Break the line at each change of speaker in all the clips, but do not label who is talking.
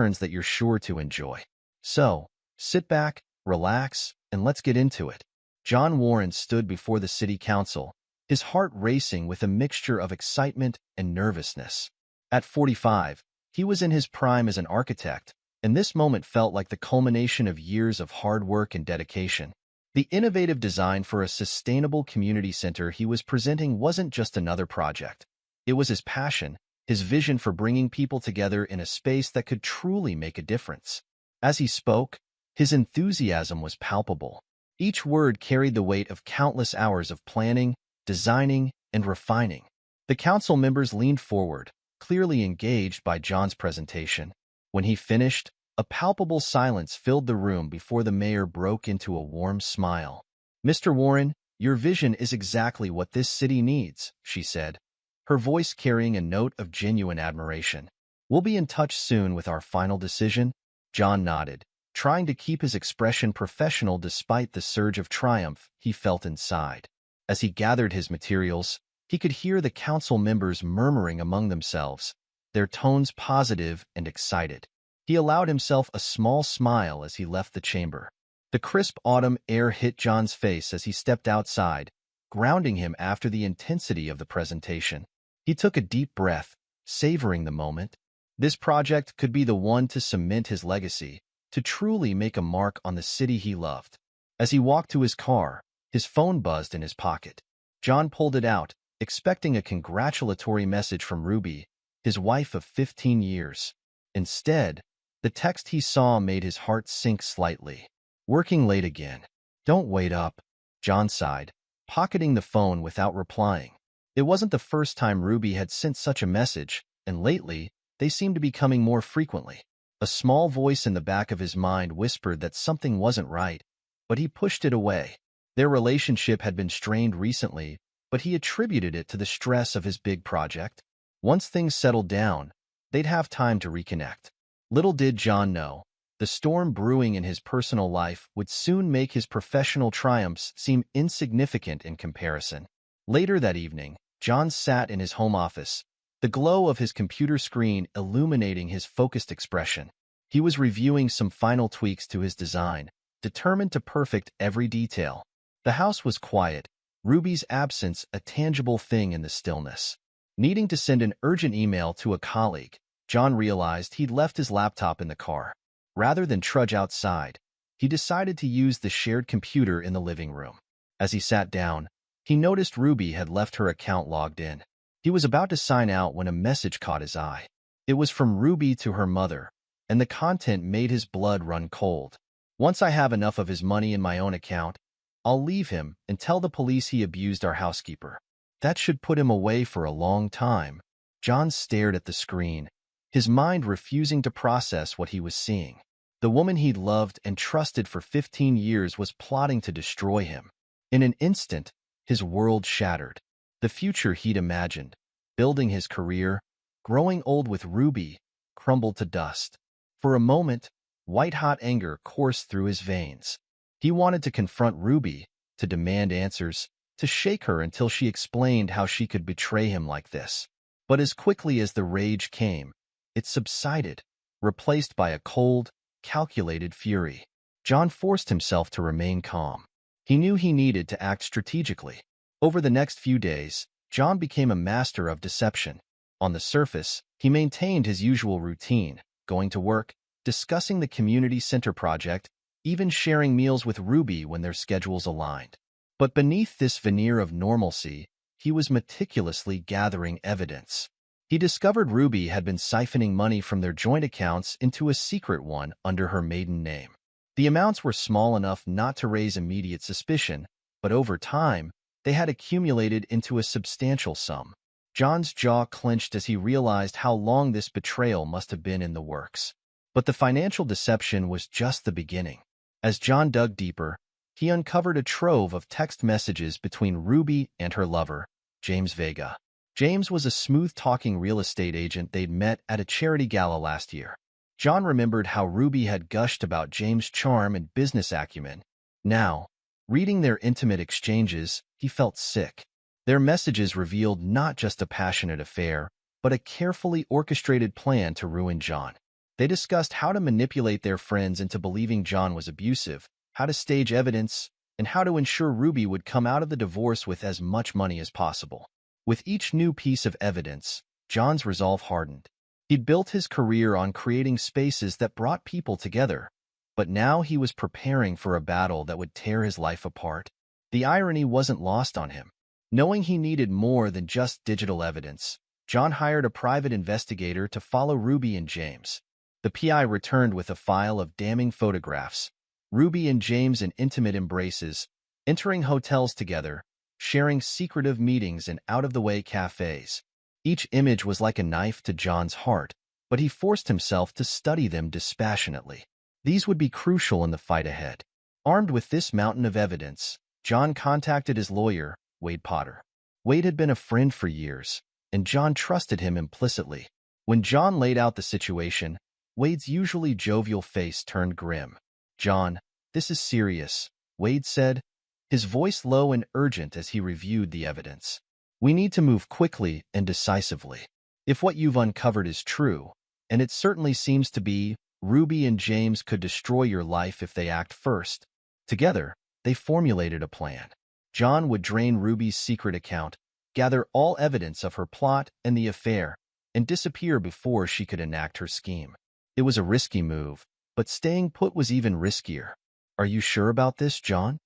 turns that you're sure to enjoy. So, sit back, relax, and let's get into it. John Warren stood before the city council, his heart racing with a mixture of excitement and nervousness. At 45, he was in his prime as an architect, and this moment felt like the culmination of years of hard work and dedication. The innovative design for a sustainable community center he was presenting wasn't just another project. It was his passion, his vision for bringing people together in a space that could truly make a difference. As he spoke, his enthusiasm was palpable. Each word carried the weight of countless hours of planning, designing, and refining. The council members leaned forward, clearly engaged by John's presentation. When he finished, a palpable silence filled the room before the mayor broke into a warm smile. "Mr. Warren, your vision is exactly what this city needs," she said, her voice carrying a note of genuine admiration. "We'll be in touch soon with our final decision." John nodded, trying to keep his expression professional despite the surge of triumph he felt inside. As he gathered his materials, he could hear the council members murmuring among themselves, their tones positive and excited. He allowed himself a small smile as he left the chamber. The crisp autumn air hit John's face as he stepped outside, grounding him after the intensity of the presentation. He took a deep breath, savoring the moment. This project could be the one to cement his legacy, to truly make a mark on the city he loved. As he walked to his car, his phone buzzed in his pocket. John pulled it out, expecting a congratulatory message from Ruby, his wife of 15 years. Instead, the text he saw made his heart sink slightly. "Working late again. Don't wait up," John sighed, pocketing the phone without replying. It wasn't the first time Ruby had sent such a message, and lately, they seemed to be coming more frequently. A small voice in the back of his mind whispered that something wasn't right, but he pushed it away. Their relationship had been strained recently, but he attributed it to the stress of his big project. Once things settled down, they'd have time to reconnect. Little did John know, the storm brewing in his personal life would soon make his professional triumphs seem insignificant in comparison. Later that evening, John sat in his home office, the glow of his computer screen illuminating his focused expression. He was reviewing some final tweaks to his design, determined to perfect every detail. The house was quiet, Ruby's absence a tangible thing in the stillness. Needing to send an urgent email to a colleague, John realized he'd left his laptop in the car. Rather than trudge outside, he decided to use the shared computer in the living room. As he sat down, he noticed Ruby had left her account logged in. He was about to sign out when a message caught his eye. It was from Ruby to her mother, and the content made his blood run cold. "Once I have enough of his money in my own account, I'll leave him and tell the police he abused our housekeeper. That should put him away for a long time." John stared at the screen, his mind refusing to process what he was seeing. The woman he'd loved and trusted for 15 years was plotting to destroy him. In an instant, his world shattered. The future he'd imagined, building his career, growing old with Ruby, crumbled to dust. For a moment, white-hot anger coursed through his veins. He wanted to confront Ruby, to demand answers, to shake her until she explained how she could betray him like this. But as quickly as the rage came, it subsided, replaced by a cold, calculated fury. John forced himself to remain calm. He knew he needed to act strategically. Over the next few days, John became a master of deception. On the surface, he maintained his usual routine, going to work, discussing the community center project, even sharing meals with Ruby when their schedules aligned. But beneath this veneer of normalcy, he was meticulously gathering evidence. He discovered Ruby had been siphoning money from their joint accounts into a secret one under her maiden name. The amounts were small enough not to raise immediate suspicion, but over time, they had accumulated into a substantial sum. John's jaw clenched as he realized how long this betrayal must have been in the works. But the financial deception was just the beginning. As John dug deeper, he uncovered a trove of text messages between Ruby and her lover, James Vega. James was a smooth-talking real estate agent they'd met at a charity gala last year. John remembered how Ruby had gushed about James' charm and business acumen. Now, reading their intimate exchanges, he felt sick. Their messages revealed not just a passionate affair, but a carefully orchestrated plan to ruin John. They discussed how to manipulate their friends into believing John was abusive, how to stage evidence, and how to ensure Ruby would come out of the divorce with as much money as possible. With each new piece of evidence, John's resolve hardened. He'd built his career on creating spaces that brought people together, but now he was preparing for a battle that would tear his life apart. The irony wasn't lost on him. Knowing he needed more than just digital evidence, John hired a private investigator to follow Ruby and James. The PI returned with a file of damning photographs. Ruby and James in intimate embraces, entering hotels together, sharing secretive meetings in out-of-the-way cafes. Each image was like a knife to John's heart, but he forced himself to study them dispassionately. These would be crucial in the fight ahead. Armed with this mountain of evidence, John contacted his lawyer, Wade Potter. Wade had been a friend for years, and John trusted him implicitly. When John laid out the situation, Wade's usually jovial face turned grim. "John, this is serious," Wade said, his voice low and urgent as he reviewed the evidence. "We need to move quickly and decisively. If what you've uncovered is true, and it certainly seems to be, Ruby and James could destroy your life if they act first." Together, they formulated a plan. John would drain Ruby's secret account, gather all evidence of her plot and the affair, and disappear before she could enact her scheme. It was a risky move, but staying put was even riskier. "Are you sure about this, John?"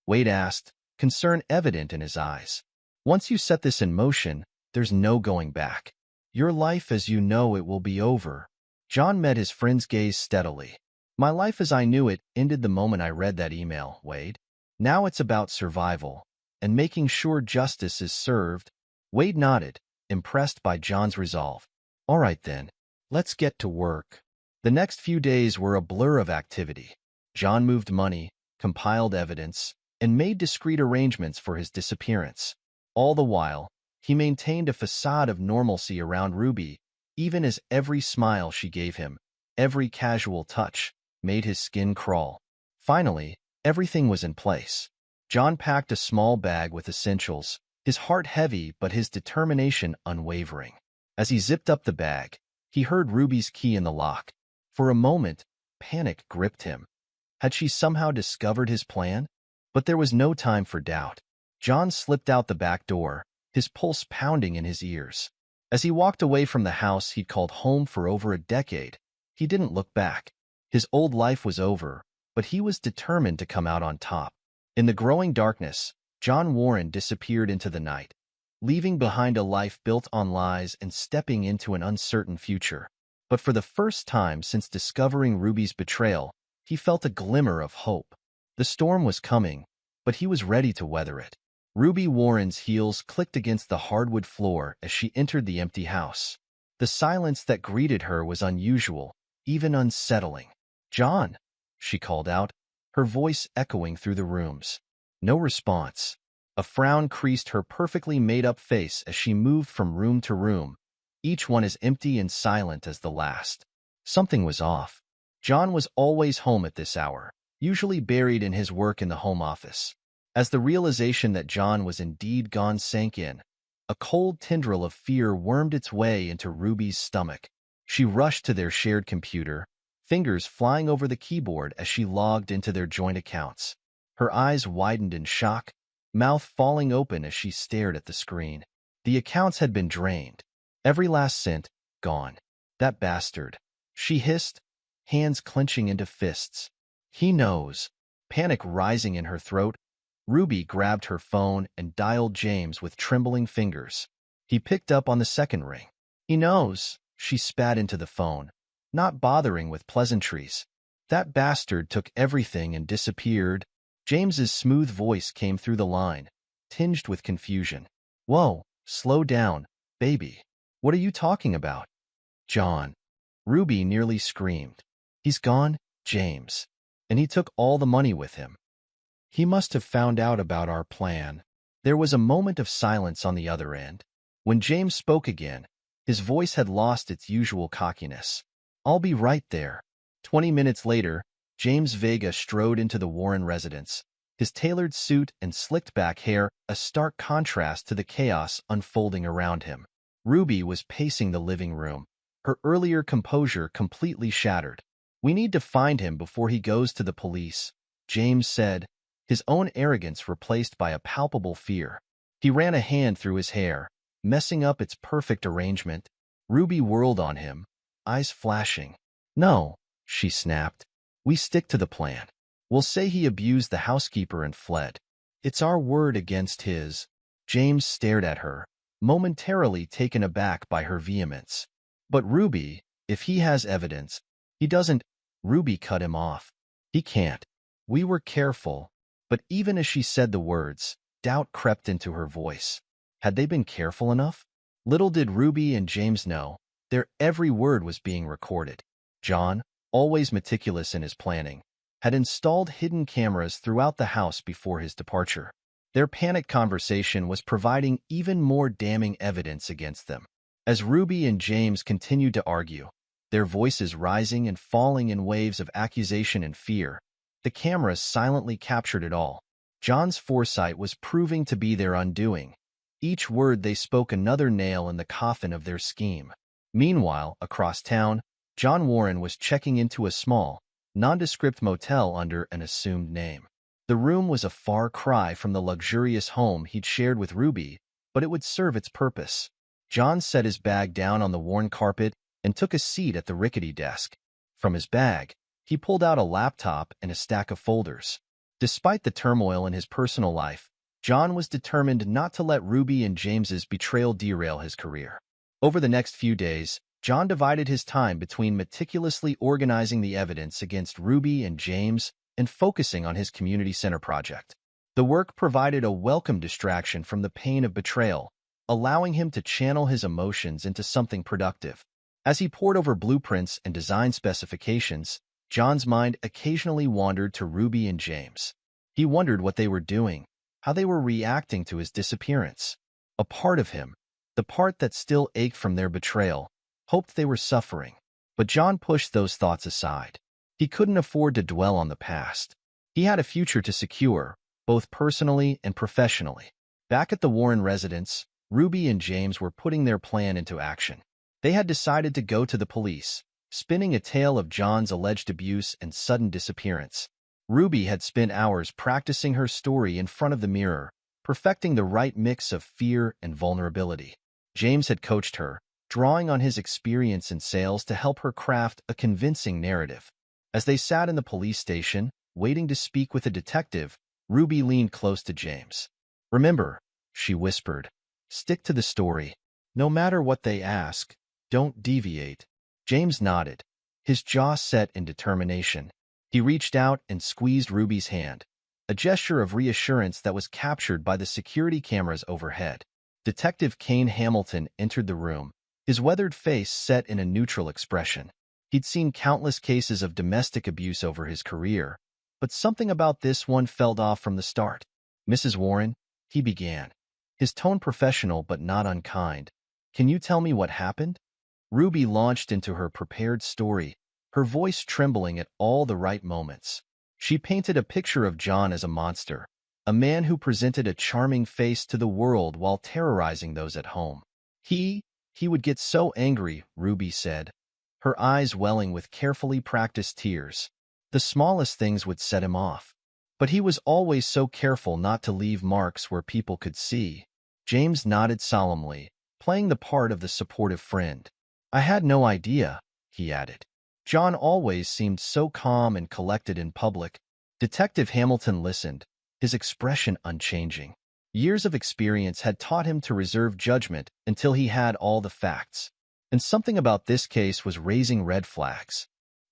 Wade asked, concern evident in his eyes. "Once you set this in motion, there's no going back. Your life as you know it will be over." John met his friend's gaze steadily. "My life as I knew it ended the moment I read that email, Wade. Now it's about survival and making sure justice is served." Wade nodded, impressed by John's resolve. "All right then, let's get to work." The next few days were a blur of activity. John moved money, compiled evidence, and made discreet arrangements for his disappearance. All the while, he maintained a facade of normalcy around Ruby, even as every smile she gave him, every casual touch, made his skin crawl. Finally, everything was in place. John packed a small bag with essentials, his heart heavy but his determination unwavering. As he zipped up the bag, he heard Ruby's key in the lock. For a moment, panic gripped him. Had she somehow discovered his plan? But there was no time for doubt. John slipped out the back door, his pulse pounding in his ears. As he walked away from the house he'd called home for over a decade, he didn't look back. His old life was over, but he was determined to come out on top. In the growing darkness, John Warren disappeared into the night, leaving behind a life built on lies and stepping into an uncertain future. But for the first time since discovering Ruby's betrayal, he felt a glimmer of hope. The storm was coming, but he was ready to weather it. Ruby Warren's heels clicked against the hardwood floor as she entered the empty house. The silence that greeted her was unusual, even unsettling. "John," she called out, her voice echoing through the rooms. No response. A frown creased her perfectly made-up face as she moved from room to room, each one as empty and silent as the last. Something was off. John was always home at this hour, usually buried in his work in the home office. As the realization that John was indeed gone sank in, a cold tendril of fear wormed its way into Ruby's stomach. She rushed to their shared computer, fingers flying over the keyboard as she logged into their joint accounts. Her eyes widened in shock, mouth falling open as she stared at the screen. The accounts had been drained. Every last cent, gone. "That bastard," she hissed, hands clenching into fists. "He knows." Panic rising in her throat, Ruby grabbed her phone and dialed James with trembling fingers. He picked up on the second ring. "He knows," she spat into the phone, not bothering with pleasantries. "That bastard took everything and disappeared." James's smooth voice came through the line, tinged with confusion. "Whoa, slow down, baby. What are you talking about?" "John." Ruby nearly screamed. "He's gone, James. And he took all the money with him. He must have found out about our plan." There was a moment of silence on the other end. When James spoke again, his voice had lost its usual cockiness. "I'll be right there." 20 minutes later, James Vega strode into the Warren residence, his tailored suit and slicked-back hair a stark contrast to the chaos unfolding around him. Ruby was pacing the living room, her earlier composure completely shattered. "We need to find him before he goes to the police," James said, his own arrogance replaced by a palpable fear. He ran a hand through his hair, messing up its perfect arrangement. Ruby whirled on him, eyes flashing. "No," she snapped. "We stick to the plan. We'll say he abused the housekeeper and fled. It's our word against his." James stared at her, momentarily taken aback by her vehemence. "But Ruby, if he has evidence, he doesn't." Ruby cut him off. "He can't." "We were careful." But even as she said the words, doubt crept into her voice. Had they been careful enough? Little did Ruby and James know, their every word was being recorded. John, always meticulous in his planning, had installed hidden cameras throughout the house before his departure. Their panicked conversation was providing even more damning evidence against them. As Ruby and James continued to argue, their voices rising and falling in waves of accusation and fear, the cameras silently captured it all. John's foresight was proving to be their undoing. Each word they spoke another nail in the coffin of their scheme. Meanwhile, across town, John Warren was checking into a small, nondescript motel under an assumed name. The room was a far cry from the luxurious home he'd shared with Ruby, but it would serve its purpose. John set his bag down on the worn carpet and took a seat at the rickety desk. From his bag, he pulled out a laptop and a stack of folders. Despite the turmoil in his personal life, John was determined not to let Ruby and James's betrayal derail his career. Over the next few days, John divided his time between meticulously organizing the evidence against Ruby and James and focusing on his community center project. The work provided a welcome distraction from the pain of betrayal, allowing him to channel his emotions into something productive. As he pored over blueprints and design specifications, John's mind occasionally wandered to Ruby and James. He wondered what they were doing, how they were reacting to his disappearance. A part of him, the part that still ached from their betrayal, hoped they were suffering. But John pushed those thoughts aside. He couldn't afford to dwell on the past. He had a future to secure, both personally and professionally. Back at the Warren residence, Ruby and James were putting their plan into action. They had decided to go to the police, spinning a tale of John's alleged abuse and sudden disappearance. Ruby had spent hours practicing her story in front of the mirror, perfecting the right mix of fear and vulnerability. James had coached her, drawing on his experience in sales to help her craft a convincing narrative. As they sat in the police station, waiting to speak with a detective, Ruby leaned close to James. "Remember," she whispered, "stick to the story. No matter what they ask, don't deviate." James nodded, his jaw set in determination. He reached out and squeezed Ruby's hand, a gesture of reassurance that was captured by the security cameras overhead. Detective Kane Hamilton entered the room, his weathered face set in a neutral expression. He'd seen countless cases of domestic abuse over his career, but something about this one felt off from the start. "Mrs. Warren," he began, his tone professional but not unkind, "can you tell me what happened?" Ruby launched into her prepared story, her voice trembling at all the right moments. She painted a picture of John as a monster, a man who presented a charming face to the world while terrorizing those at home. He would get so angry," Ruby said, her eyes welling with carefully practiced tears. "The smallest things would set him off. But he was always so careful not to leave marks where people could see." James nodded solemnly, playing the part of the supportive friend. "I had no idea," he added. "John always seemed so calm and collected in public." Detective Hamilton listened, his expression unchanging. Years of experience had taught him to reserve judgment until he had all the facts. And something about this case was raising red flags.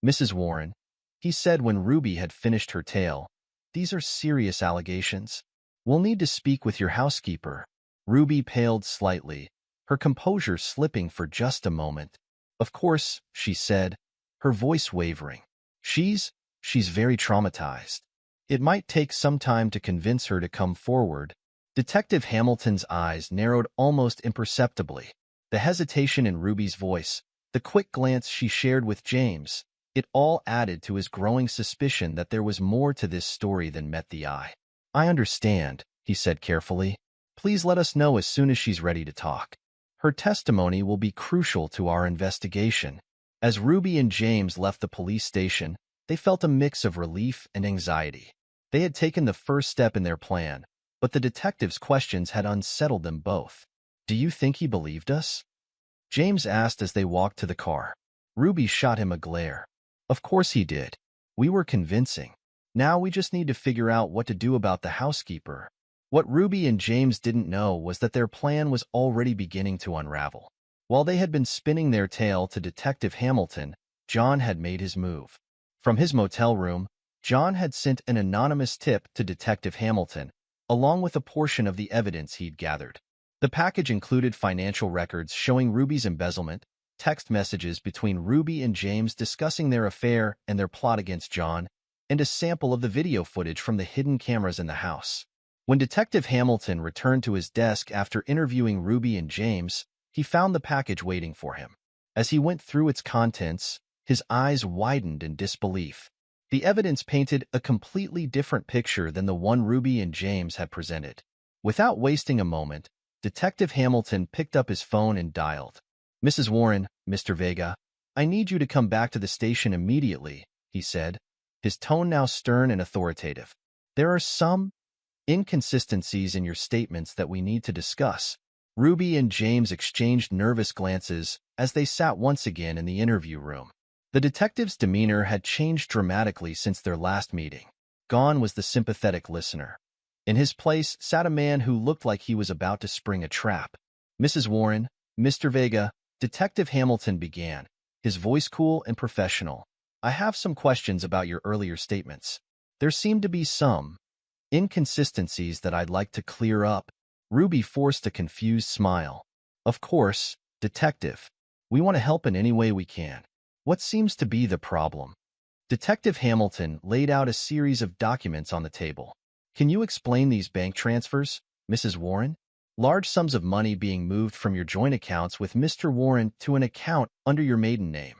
"Mrs. Warren," he said when Ruby had finished her tale, "these are serious allegations. We'll need to speak with your housekeeper." Ruby paled slightly, her composure slipping for just a moment. "Of course," she said, her voice wavering. She's very traumatized. It might take some time to convince her to come forward." Detective Hamilton's eyes narrowed almost imperceptibly. The hesitation in Ruby's voice, the quick glance she shared with James, it all added to his growing suspicion that there was more to this story than met the eye. "I understand," he said carefully. "Please let us know as soon as she's ready to talk." Her testimony will be crucial to our investigation. As Ruby and James left the police station, they felt a mix of relief and anxiety. They had taken the first step in their plan, but the detective's questions had unsettled them both. "Do you think he believed us?" James asked as they walked to the car. Ruby shot him a glare. "Of course he did. We were convincing. Now we just need to figure out what to do about the housekeeper." What Ruby and James didn't know was that their plan was already beginning to unravel. While they had been spinning their tale to Detective Hamilton, John had made his move. From his motel room, John had sent an anonymous tip to Detective Hamilton, along with a portion of the evidence he'd gathered. The package included financial records showing Ruby's embezzlement, text messages between Ruby and James discussing their affair and their plot against John, and a sample of the video footage from the hidden cameras in the house. When Detective Hamilton returned to his desk after interviewing Ruby and James, he found the package waiting for him. As he went through its contents, his eyes widened in disbelief. The evidence painted a completely different picture than the one Ruby and James had presented. Without wasting a moment, Detective Hamilton picked up his phone and dialed. "Mrs. Warren, Mr. Vega, I need you to come back to the station immediately," he said, his tone now stern and authoritative. "There are some inconsistencies in your statements that we need to discuss." Ruby and James exchanged nervous glances as they sat once again in the interview room. The detective's demeanor had changed dramatically since their last meeting. Gone was the sympathetic listener. In his place sat a man who looked like he was about to spring a trap. "Mrs. Warren, Mr. Vega," Detective Hamilton began, his voice cool and professional. "I have some questions about your earlier statements. There seem to be some inconsistencies that I'd like to clear up." Ruby forced a confused smile. "Of course, Detective. We want to help in any way we can. What seems to be the problem?" Detective Hamilton laid out a series of documents on the table. "Can you explain these bank transfers, Mrs. Warren? Large sums of money being moved from your joint accounts with Mr. Warren to an account under your maiden name."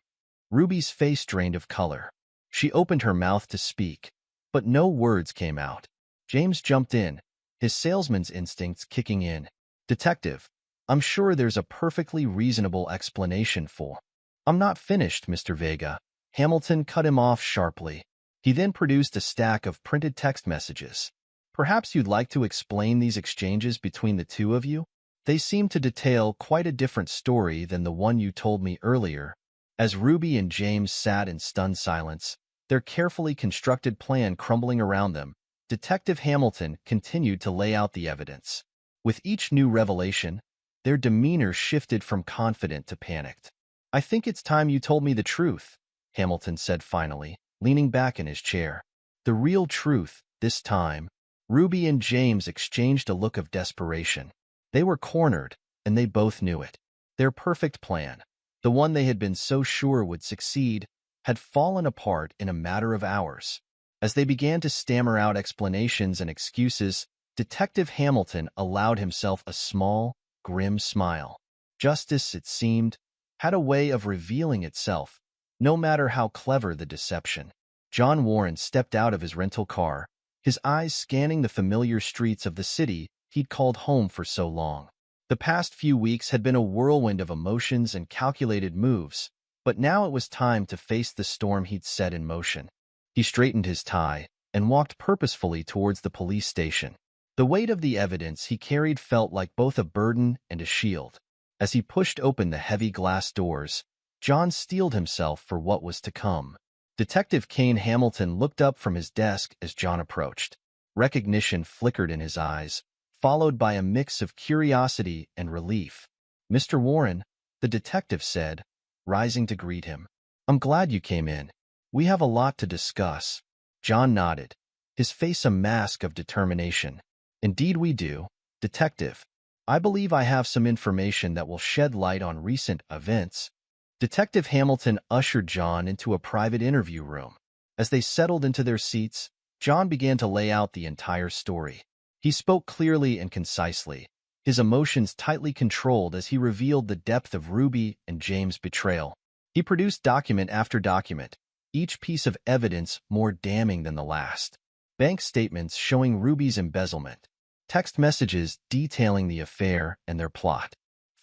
Ruby's face drained of color. She opened her mouth to speak, but no words came out. James jumped in, his salesman's instincts kicking in. "Detective, I'm sure there's a perfectly reasonable explanation for—" "I'm not finished, Mr. Vega." Hamilton cut him off sharply. He then produced a stack of printed text messages. "Perhaps you'd like to explain these exchanges between the two of you? They seem to detail quite a different story than the one you told me earlier." As Ruby and James sat in stunned silence, their carefully constructed plan crumbling around them, Detective Hamilton continued to lay out the evidence. With each new revelation, their demeanor shifted from confident to panicked. "I think it's time you told me the truth," Hamilton said finally, leaning back in his chair. The real truth, this time. Ruby and James exchanged a look of desperation. They were cornered, and they both knew it. Their perfect plan, the one they had been so sure would succeed, had fallen apart in a matter of hours. As they began to stammer out explanations and excuses, Detective Hamilton allowed himself a small, grim smile. Justice, it seemed, had a way of revealing itself, no matter how clever the deception. John Warren stepped out of his rental car, his eyes scanning the familiar streets of the city he'd called home for so long. The past few weeks had been a whirlwind of emotions and calculated moves, but now it was time to face the storm he'd set in motion. He straightened his tie and walked purposefully towards the police station. The weight of the evidence he carried felt like both a burden and a shield. As he pushed open the heavy glass doors, John steeled himself for what was to come. Detective Kane Hamilton looked up from his desk as John approached. Recognition flickered in his eyes, followed by a mix of curiosity and relief. "Mr. Warren," the detective said, rising to greet him. "I'm glad you came in. We have a lot to discuss." John nodded, his face a mask of determination. "Indeed we do, Detective. I believe I have some information that will shed light on recent events." Detective Hamilton ushered John into a private interview room. As they settled into their seats, John began to lay out the entire story. He spoke clearly and concisely, his emotions tightly controlled as he revealed the depth of Ruby and James' betrayal. He produced document after document, each piece of evidence more damning than the last. Bank statements showing Ruby's embezzlement, text messages detailing the affair and their plot,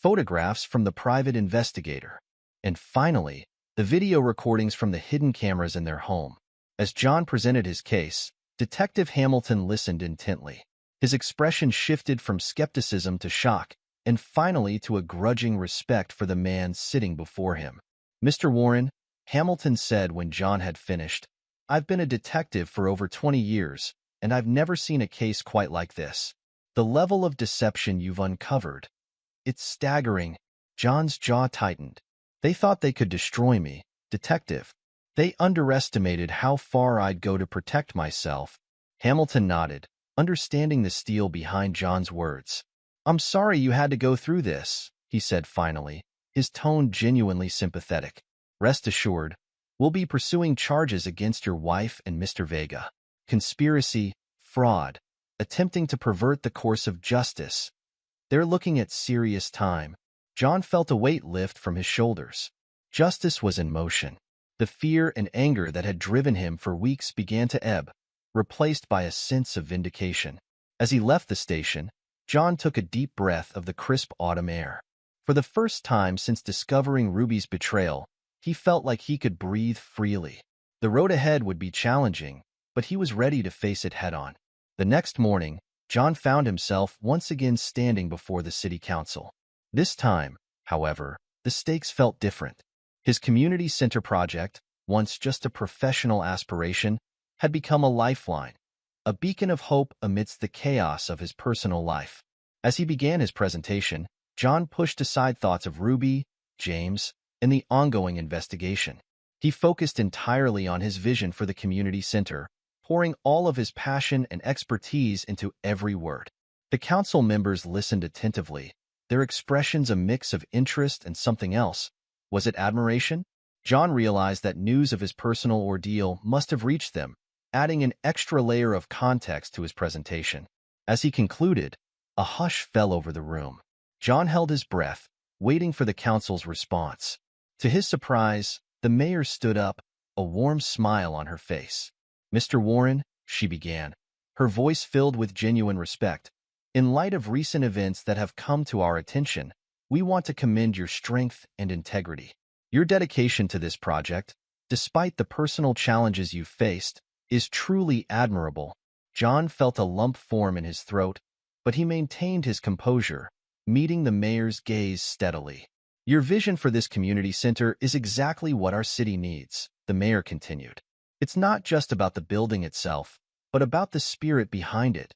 photographs from the private investigator, and finally, the video recordings from the hidden cameras in their home. As John presented his case, Detective Hamilton listened intently. His expression shifted from skepticism to shock, and finally to a grudging respect for the man sitting before him. "Mr. Warren," Hamilton said when John had finished, "I've been a detective for over 20 years, and I've never seen a case quite like this. The level of deception you've uncovered. It's staggering." John's jaw tightened. "They thought they could destroy me, Detective. They underestimated how far I'd go to protect myself." Hamilton nodded, understanding the steel behind John's words. "I'm sorry you had to go through this," he said finally, his tone genuinely sympathetic. "Rest assured, we'll be pursuing charges against your wife and Mr. Vega. Conspiracy, fraud, attempting to pervert the course of justice. They're looking at serious time." John felt a weight lift from his shoulders. Justice was in motion. The fear and anger that had driven him for weeks began to ebb, replaced by a sense of vindication. As he left the station, John took a deep breath of the crisp autumn air. For the first time since discovering Ruby's betrayal, he felt like he could breathe freely. The road ahead would be challenging, but he was ready to face it head-on. The next morning, John found himself once again standing before the city council. This time, however, the stakes felt different. His community center project, once just a professional aspiration, had become a lifeline, a beacon of hope amidst the chaos of his personal life. As he began his presentation, John pushed aside thoughts of Ruby, James, and the ongoing investigation. He focused entirely on his vision for the community center, pouring all of his passion and expertise into every word. The council members listened attentively, their expressions a mix of interest and something else. Was it admiration? John realized that news of his personal ordeal must have reached them, adding an extra layer of context to his presentation. As he concluded, a hush fell over the room. John held his breath, waiting for the council's response. To his surprise, the mayor stood up, a warm smile on her face. "Mr. Warren," she began, her voice filled with genuine respect, "in light of recent events that have come to our attention, we want to commend your strength and integrity. Your dedication to this project, despite the personal challenges you've faced, is truly admirable." John felt a lump form in his throat, but he maintained his composure, meeting the mayor's gaze steadily. "Your vision for this community center is exactly what our city needs," the mayor continued. "It's not just about the building itself, but about the spirit behind it,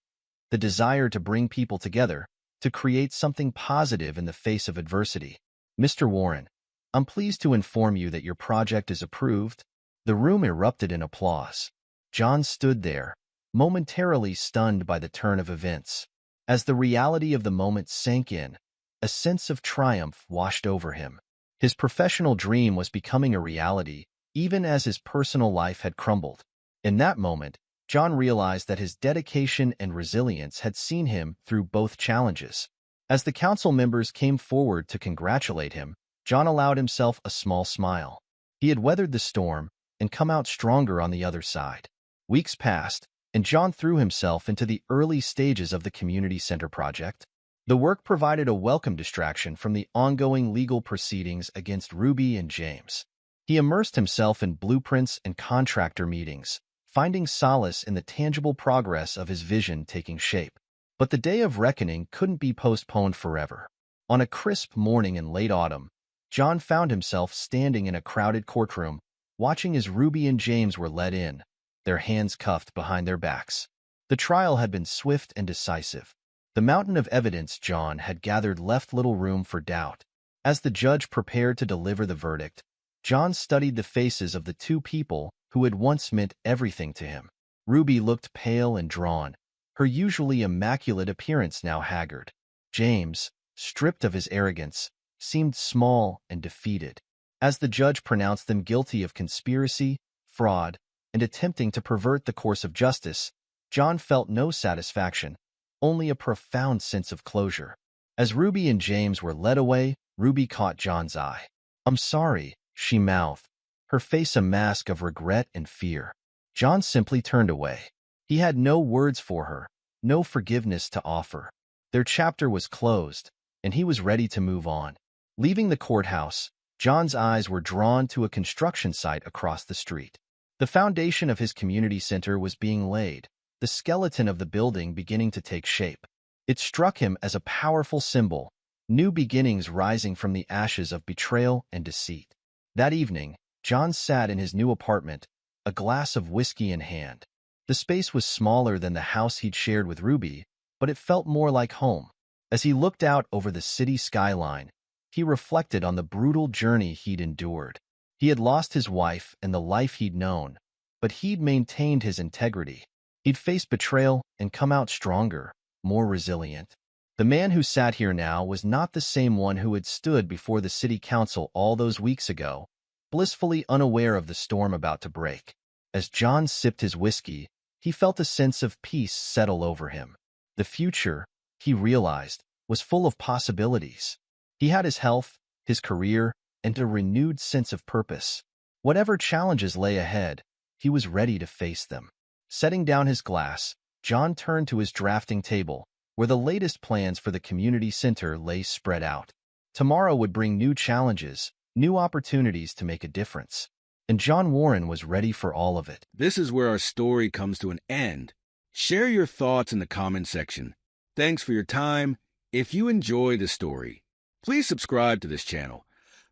the desire to bring people together, to create something positive in the face of adversity. Mr. Warren, I'm pleased to inform you that your project is approved." The room erupted in applause. John stood there, momentarily stunned by the turn of events. As the reality of the moment sank in, a sense of triumph washed over him. His professional dream was becoming a reality, even as his personal life had crumbled. In that moment, John realized that his dedication and resilience had seen him through both challenges. As the council members came forward to congratulate him, John allowed himself a small smile. He had weathered the storm and come out stronger on the other side. Weeks passed, and John threw himself into the early stages of the community center project. The work provided a welcome distraction from the ongoing legal proceedings against Ruby and James. He immersed himself in blueprints and contractor meetings, finding solace in the tangible progress of his vision taking shape. But the day of reckoning couldn't be postponed forever. On a crisp morning in late autumn, John found himself standing in a crowded courtroom, watching as Ruby and James were led in, their hands cuffed behind their backs. The trial had been swift and decisive. The mountain of evidence John had gathered left little room for doubt. As the judge prepared to deliver the verdict, John studied the faces of the two people who had once meant everything to him. Ruby looked pale and drawn, her usually immaculate appearance now haggard. James, stripped of his arrogance, seemed small and defeated. As the judge pronounced them guilty of conspiracy, fraud, and attempting to pervert the course of justice, John felt no satisfaction, only a profound sense of closure. As Ruby and James were led away, Ruby caught John's eye. "I'm sorry," she mouthed, her face a mask of regret and fear. John simply turned away. He had no words for her, no forgiveness to offer. Their chapter was closed, and he was ready to move on. Leaving the courthouse, John's eyes were drawn to a construction site across the street. The foundation of his community center was being laid, the skeleton of the building beginning to take shape. It struck him as a powerful symbol, new beginnings rising from the ashes of betrayal and deceit. That evening, John sat in his new apartment, a glass of whiskey in hand. The space was smaller than the house he'd shared with Ruby, but it felt more like home. As he looked out over the city skyline, he reflected on the brutal journey he'd endured. He had lost his wife and the life he'd known, but he'd maintained his integrity. He'd faced betrayal and come out stronger, more resilient. The man who sat here now was not the same one who had stood before the city council all those weeks ago, blissfully unaware of the storm about to break. As John sipped his whiskey, he felt a sense of peace settle over him. The future, he realized, was full of possibilities. He had his health, his career, and a renewed sense of purpose. Whatever challenges lay ahead, he was ready to face them. Setting down his glass, John turned to his drafting table, where the latest plans for the community center lay spread out. Tomorrow would bring new challenges, new opportunities to make a difference. And John Warren was ready for all of it.
This is where our story comes to an end. Share your thoughts in the comment section. Thanks for your time. If you enjoy the story, please subscribe to this channel.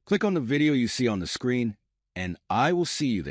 Click on the video you see on the screen, and I will see you there.